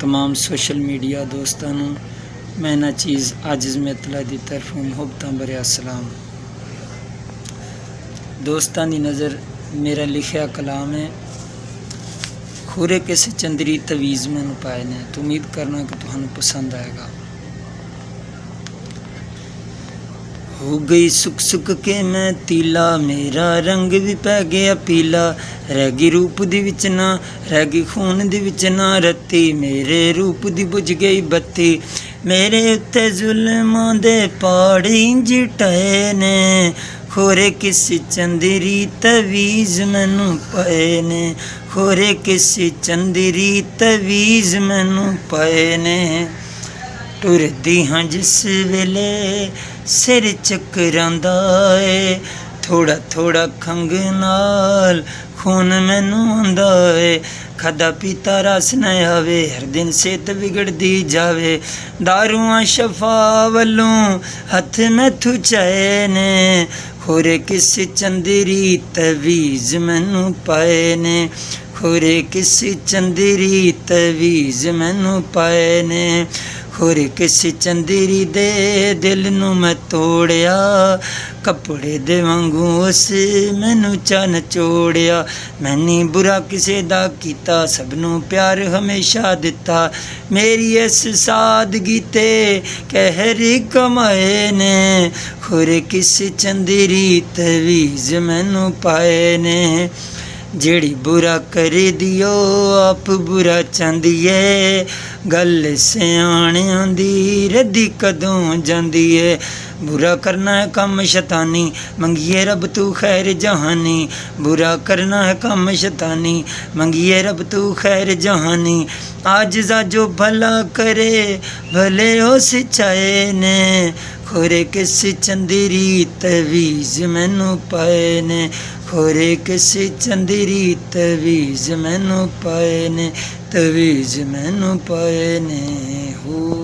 तमाम social media दोस्तों मैं ना चीज़ आजिज़ में तला की तरफों मुहब्बतां भरिया सलाम। दोस्तां दी नज़र मेरा लिखिया कलाम है। खूरे किसी चंदरी तवीज़ मैनू पाए ने, तो उम्मीद करना कि तुहानू पसंद आएगा। हो गई सुख सुख के मैं तीला, मेरा रंग भी पै गया पीला। रह गई रूप दी विच ना, रह गई खून दी विच ना रत्ती। मेरे रूप दी बुझ गई बत्ती, मेरे उत्ते जुल्मां दे पहाड़ इंज ढहे ने। खोरे किस चंदरी तवीज़ मैनू पाए ने, खोरे किस चंदरी तवीज़ मैनू पाए ने। टुरदी हाँ जिस वेले सिर चकरांदा ए, थोड़ा थोड़ा खंघ नाल खून मैनू आंदा ए। खादा पीता रस न आवे, हर दिन सेहत बिगड़दी जावे। दारूआं शफा वल्लों हथ मैथू चाए ने, खोरे किस चंदरी तवीज़ मैनू पाए ने। खोरे किस चंदरी तवीज़ मैनू पाए ने। खोरे किस चंदरी दे दिल नू मैं तोड़िया, कपड़े दे वांगू उस मैनू चा नचोड़िया। मैंने बुरा किसे दा कीता, सबनू प्यार हमेशा दिता। मेरी इस सादगी ते कहर कमाए ने, खोरे किस चंदरी तवीज़ मैनू पाए ने। जेड़ी बुरा करे दियो आप बुरा चांदी है, गल सियाणियां दी रद्दी कदों जांदी है। बुरा करना है कम शैतानी, मंगिए रब तू खैर जहानी। बुरा करना है कम शैतानी, मंगिए रब तू खैर जहानी। आजिज़ा जो भला करे भले हो सिचाए ने, खोरे किस चंदरी तवीज़ मैनू पाए ने। खोरे किस चंदरी तवीज़ मैनू पाए ने, तवीज़ मैनू पाए ने हो।